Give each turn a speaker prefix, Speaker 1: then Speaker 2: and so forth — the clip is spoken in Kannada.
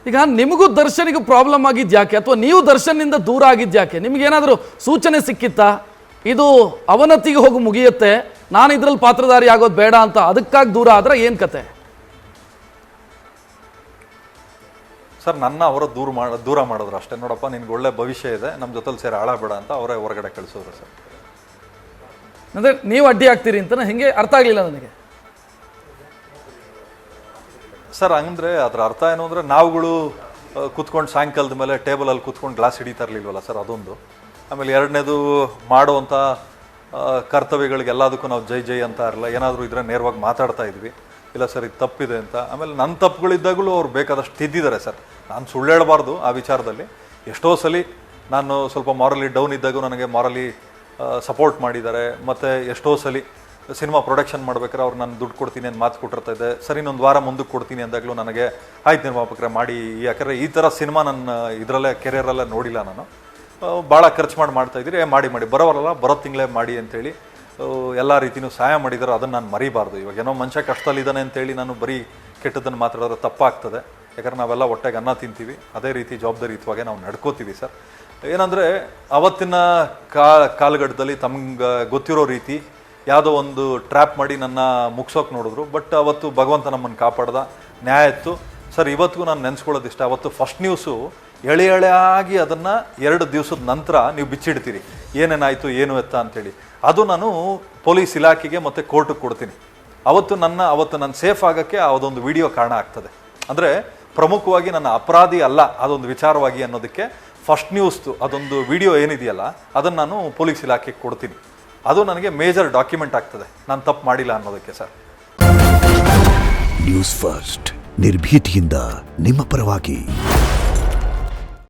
Speaker 1: ಈಗ ನಿಮಗೂ ದರ್ಶನಿಗೂ ಪ್ರಾಬ್ಲಮ್ ಆಗಿದ್ಯಾಕೆ ಅಥವಾ ನೀವು ದರ್ಶನ್ನಿಂದ ದೂರ ಆಗಿದ್ಯಾಕೆ? ನಿಮಗೇನಾದರೂ ಸೂಚನೆ ಸಿಕ್ಕಿತ್ತಾ ಇದು ಅವನತಿಗೆ ಹೋಗಿ ಮುಗಿಯುತ್ತೆ, ನಾನು ಇದರಲ್ಲಿ ಪಾತ್ರಧಾರಿ ಆಗೋದು ಬೇಡ ಅಂತ, ಅದಕ್ಕಾಗಿ ದೂರ ಆದ್ರೆ ಏನು ಕತೆ?
Speaker 2: ಸರ್ ನನ್ನ ಅವರ ದೂರ ಮಾಡಿದ್ರು ಅಷ್ಟೇ. ನೋಡಪ್ಪ ನಿನ್ಗೆ ಒಳ್ಳೆ ಭವಿಷ್ಯ ಇದೆ, ನಮ್ಮ ಜೊತೆಲಿ ಸೇರಿ ಹಾಳಾಗಬೇಡ ಅಂತ ಅವರೇ ಹೊರಗಡೆ ಕಳಿಸೋರು ಸರ್.
Speaker 1: ಅಂದರೆ ನೀವು ಅಡ್ಡಿ ಆಗ್ತೀರಿ ಅಂತ ಹೆಂಗೆ ಅರ್ಥ ಆಗಲಿಲ್ಲ ನನಗೆ
Speaker 2: ಸರ್. ಹಂಗಂದ್ರೆ ಅದರ ಅರ್ಥ ಏನು ಅಂದರೆ ನಾವುಗಳು ಕೂತ್ಕೊಂಡು ಸಾಯಂಕಾಲದ ಮೇಲೆ ಟೇಬಲಲ್ಲಿ ಕೂತ್ಕೊಂಡು ಗ್ಲಾಸ್ ಹಿಡಿತಾ ಇರಲಿಲ್ವಲ್ಲ ಸರ್, ಅದೊಂದು. ಆಮೇಲೆ ಎರಡನೇದು ಮಾಡುವಂಥ ಕರ್ತವ್ಯಗಳಿಗೆ ಎಲ್ಲದಕ್ಕೂ ನಾವು ಜೈ ಜೈ ಅಂತ ಇರಲ್ಲ, ಏನಾದರೂ ಇದ್ರೆ ನೇರವಾಗಿ ಮಾತಾಡ್ತಾ ಇದ್ವಿ, ಇಲ್ಲ ಸರ್ ಇದು ತಪ್ಪಿದೆ ಅಂತ. ಆಮೇಲೆ ನನ್ನ ತಪ್ಪುಗಳಿದ್ದಾಗಲೂ ಅವ್ರು ಬೇಕಾದಷ್ಟು ತಿದ್ದಿದ್ದಾರೆ ಸರ್. ನಾನು ಸುಳ್ಳು ಹೇಳಬಾರ್ದು ಆ ವಿಚಾರದಲ್ಲಿ. ಎಷ್ಟೋ ಸಲ ನಾನು ಸ್ವಲ್ಪ ಮಾರಲಿ ಡೌನ್ ಇದ್ದಾಗೂ ನನಗೆ ಮಾರಲಿ ಸಪೋರ್ಟ್ ಮಾಡಿದ್ದಾರೆ. ಮತ್ತು ಎಷ್ಟೋ ಸಲ ಸಿನಿಮಾ ಪ್ರೊಡಕ್ಷನ್ ಮಾಡ್ಬೇಕಾದ್ರೆ ಅವ್ರು ನಾನು ದುಡ್ಡು ಕೊಡ್ತೀನಿ ಅಂತ ಮಾತು ಕೊಟ್ಟಿರ್ತಾ ಇದ್ದೆ. ಸರಿ ಇನ್ನೊಂದು ವಾರ ಮುಂದಕ್ಕೆ ಕೊಡ್ತೀನಿ ಅಂದಾಗಲೂ ನನಗೆ ಆಯ್ತು ನಿರ್ಮಾಪಕರೇ ಮಾಡಿ, ಯಾಕಂದರೆ ಈ ಥರ ಸಿನಿಮಾ ನನ್ನ ಇದರಲ್ಲೇ ಕೆರಿಯರಲ್ಲೇ ನೋಡಿಲ್ಲ ನಾನು. ಭಾಳ ಖರ್ಚು ಮಾಡ್ತಾಯಿದ್ದೀರಿ, ಮಾಡಿ ಬರೋವರಲ್ಲ ಬರೋ ತಿಂಗಳೇ ಮಾಡಿ ಅಂತೇಳಿ ಎಲ್ಲ ರೀತಿಯೂ ಸಹಾಯ ಮಾಡಿದ್ದಾರೆ. ಅದನ್ನು ನಾನು ಮರಿಬಾರ್ದು. ಇವಾಗ ಏನೋ ಮನುಷ್ಯ ಕಷ್ಟದಲ್ಲಿದ್ದಾನೆ ಅಂತೇಳಿ ನಾನು ಬರೀ ಕೆಟ್ಟದ್ದನ್ನು ಮಾತಾಡೋದ್ರೆ ತಪ್ಪಾಗ್ತದೆ. ಯಾಕಂದ್ರೆ ನಾವೆಲ್ಲ ಹೊಟ್ಟೆಗೆ ಅನ್ನ ತಿಂತೀವಿ, ಅದೇ ರೀತಿ ಜವಾಬ್ದಾರಿಯುತವಾಗಿ ನಾವು ನಡ್ಕೋತೀವಿ ಸರ್. ಏನಂದರೆ ಅವತ್ತಿನ ಕಾಲಘಟ್ಟದಲ್ಲಿ ತಮ್ಗೆ ಗೊತ್ತಿರೋ ರೀತಿ ಯಾವುದೋ ಒಂದು ಟ್ರ್ಯಾಪ್ ಮಾಡಿ ನನ್ನ ಮುಗ್ಸೋಕೆ ನೋಡಿದ್ರು. ಬಟ್ ಅವತ್ತು ಭಗವಂತ ನಮ್ಮನ್ನು ಕಾಪಾಡ್ದ, ನ್ಯಾಯ ಇತ್ತು ಸರ್. ಇವತ್ತಿಗೂ ನಾನು ನೆನೆಸ್ಕೊಳ್ಳೋದು ಇಷ್ಟ, ಅವತ್ತು ಫಸ್ಟ್ ನ್ಯೂಸು ಎಳೆಯಾಗಿ ಅದನ್ನು 2 ದಿವಸದ ನಂತರ ನೀವು ಬಿಚ್ಚಿಡ್ತೀರಿ ಏನೇನಾಯಿತು ಏನು ಎತ್ತ ಅಂಥೇಳಿ. ಅದು ನಾನು ಪೊಲೀಸ್ ಇಲಾಖೆಗೆ ಮತ್ತು ಕೋರ್ಟಿಗೆ ಕೊಡ್ತೀನಿ. ಅವತ್ತು ನಾನು ಸೇಫ್ ಆಗೋಕ್ಕೆ ಅದೊಂದು ವಿಡಿಯೋ ಕಾರಣ ಆಗ್ತದೆ. ಅಂದರೆ ಪ್ರಮುಖವಾಗಿ ನನ್ನ ಅಪರಾಧಿ ಅಲ್ಲ ಅದೊಂದು ವಿಚಾರವಾಗಿ ಅನ್ನೋದಕ್ಕೆ ಫಸ್ಟ್ ನ್ಯೂಸ್ದು ಅದೊಂದು ವಿಡಿಯೋ ಏನಿದೆಯಲ್ಲ ಅದನ್ನು ನಾನು ಪೊಲೀಸ್ ಇಲಾಖೆಗೆ ಕೊಡ್ತೀನಿ. ಅದು ನನಗೆ ಮೇಜರ್ ಡಾಕ್ಯುಮೆಂಟ್ ಆಗ್ತದೆ ನಾನು ತಪ್ಪು ಮಾಡಿಲ್ಲ ಅನ್ನೋದಕ್ಕೆ ಸರ್.
Speaker 3: ನ್ಯೂಸ್ ಫಸ್ಟ್ ನಿರ್ಭೀತಿಯಿಂದ ನಿಮ್ಮ ಪರವಾಗಿ.